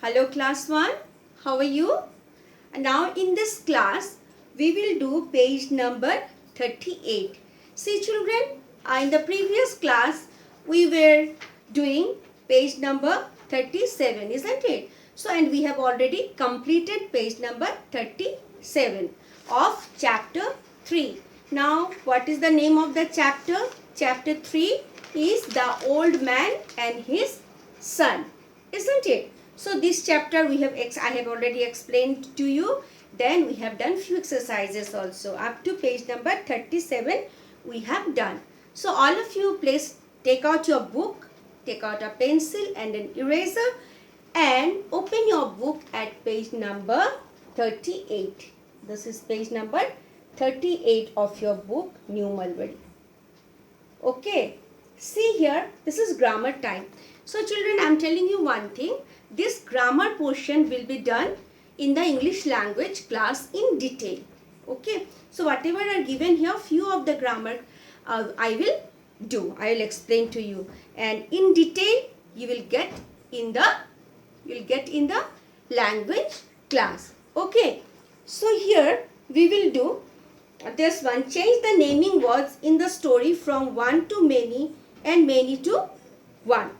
Hello class 1, how are you? And now in this class, we will do page number 38. See children, in the previous class, we were doing page number 37, isn't it? So, and we have already completed page number 37 of chapter 3. Now, what is the name of the chapter? Chapter 3 is The Old Man and His Son, isn't it? So this chapter I have already explained to you. Then we have done few exercises also. Up to page number 37 we have done. So all of you please take out your book, take out a pencil and an eraser and open your book at page number 38. This is page number 38 of your book, New Mulberry. Okay, see here, this is grammar time. So children, I am telling you one thing. This grammar portion will be done in the English language class in detail. Okay, so whatever are given here, few of the grammar I will do. I will explain to you, and in detail you will get in the language class. Okay, so here we will do this one. Change the naming words in the story from one to many and many to one.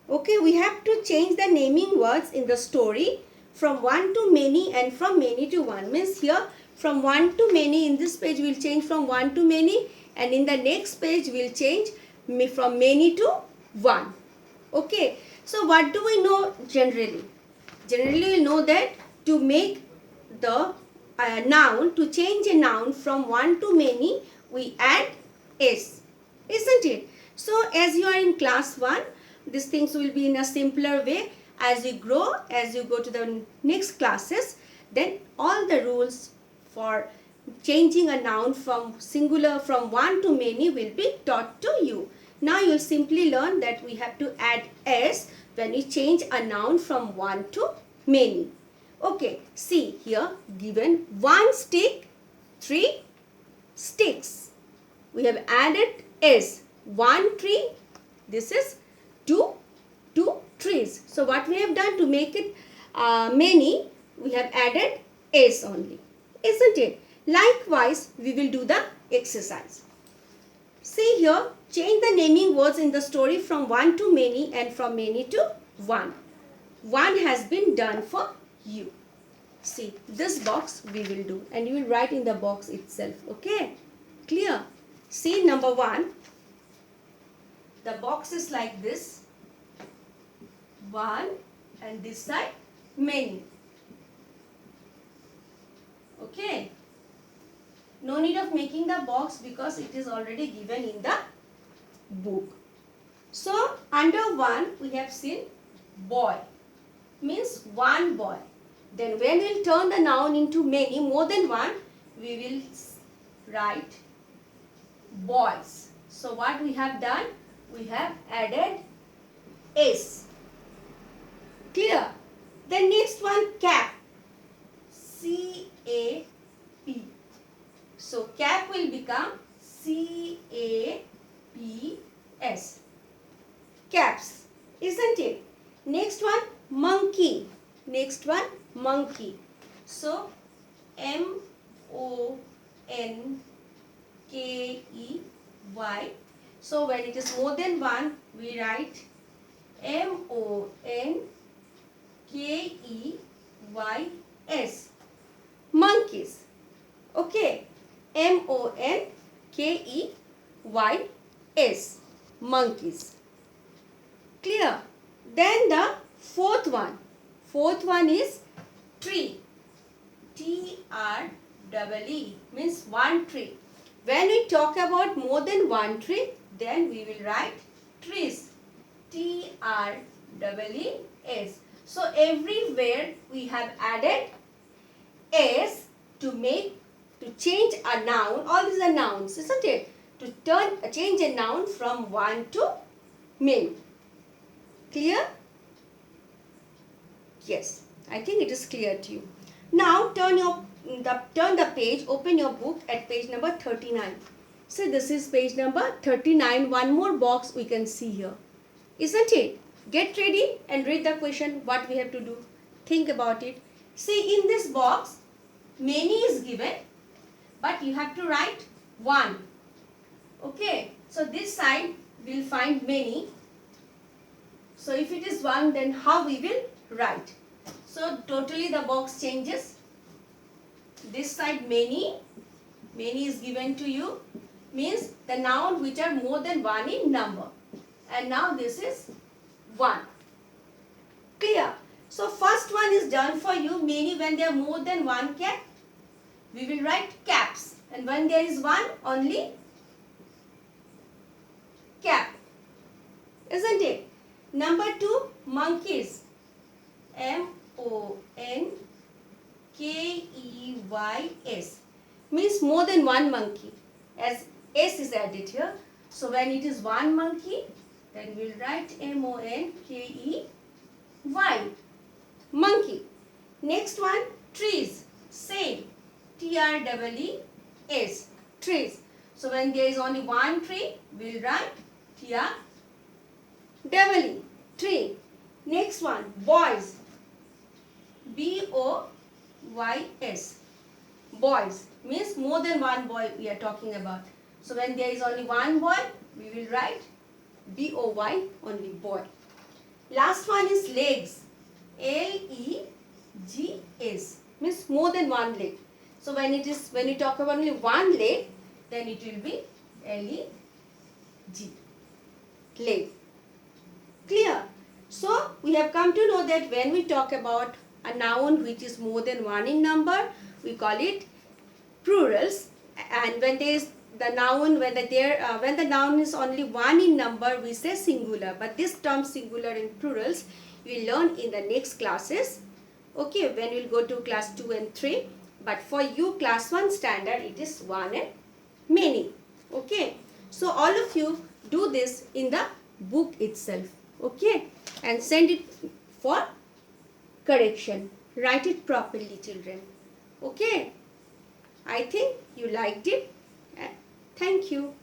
Okay, we have to change the naming words in the story from one to many and from many to one. Means here from one to many, in this page we will change from one to many, and in the next page we will change from many to one. Okay, so what do we know generally? Generally we know that to make the noun, to change a noun from one to many, we add s, isn't it? So as you are in class 1, these things will be in a simpler way. As you grow, as you go to the next classes, then all the rules for changing a noun from singular from one to many will be taught to you. Now you will simply learn that we have to add s when we change a noun from one to many. Okay, see here given 1 stick, 3 sticks. We have added s. 1 tree, this is two trees. So what we have done to make it many, we have added s only, isn't it? Likewise, we will do the exercise. See here, change the naming words in the story from one to many and from many to one. One has been done for you. See, this box we will do, and you will write in the box itself. Okay, clear? See, number 1, the box is like this. 1 and this side many. Okay, no need of making the box because it is already given in the book. So under 1 we have seen boy, means one boy. Then when we will turn the noun into many, more than one, we will write boys. So what we have done, we have added s. Clear? The next one, cap. C-A-P. So cap will become C-A-P-S. Caps, isn't it? Next one, monkey. Next one, monkey. So M-O-N-K-E-Y. So when it is more than one, we write M-O-N-K-E-Y-S. Monkeys. Okay. M-O-N-K-E-Y-S. Monkeys. Clear? Then the fourth one. Fourth one is tree. T-R-E-E, means one tree. When we talk about more than one tree, then we will write trees. T-R-E-E-S. So everywhere we have added s to change a noun. All these are nouns, isn't it? To change a noun from one to many. Clear? Yes, I think it is clear to you. Now turn the page, open your book at page number 39. So this is page number 39. One more box we can see here, isn't it? Get ready and read the question what we have to do. Think about it. See, in this box many is given, but you have to write 1. Okay, so this side we'll find many. So if it is 1, then how we will write? So totally the box changes. This side many is given to you, means the noun which are more than 1 in number. And now this is 1. Clear? So first one is done for you. Many, when there are more than 1 cat, we will write caps. And when there is 1, only cap. Isn't it? Number 2, monkeys. M-O-N-K-E-Y-S. Means more than 1 monkey, as S is added here. So when it is 1 monkey, then we will write M-O-N-K-E-Y. Monkey. Next one, trees. Same. T-R-E-E-S. Trees. So when there is only 1 tree, we will write T-R-E-E. Tree. Next one, boys. B-O-Y-S. Boys. Means more than 1 boy we are talking about. So when there is only 1 boy, we will write B-O-Y, only boy. Last one is legs. L-E-G-S. Means more than 1 leg. So when you talk about only 1 leg, then it will be L-E-G. Leg. Clear? So we have come to know that when we talk about a noun which is more than 1 in number, we call it plurals. And when there is the noun, when the noun is only 1 in number, we say singular. But this term singular and plurals we will learn in the next classes. Okay, when we will go to class 2 and 3. But for you class 1 standard, it is 1 and many. Okay, so all of you do this in the book itself. Okay, and send it for correction. Write it properly, children. Okay, I think you liked it. Thank you.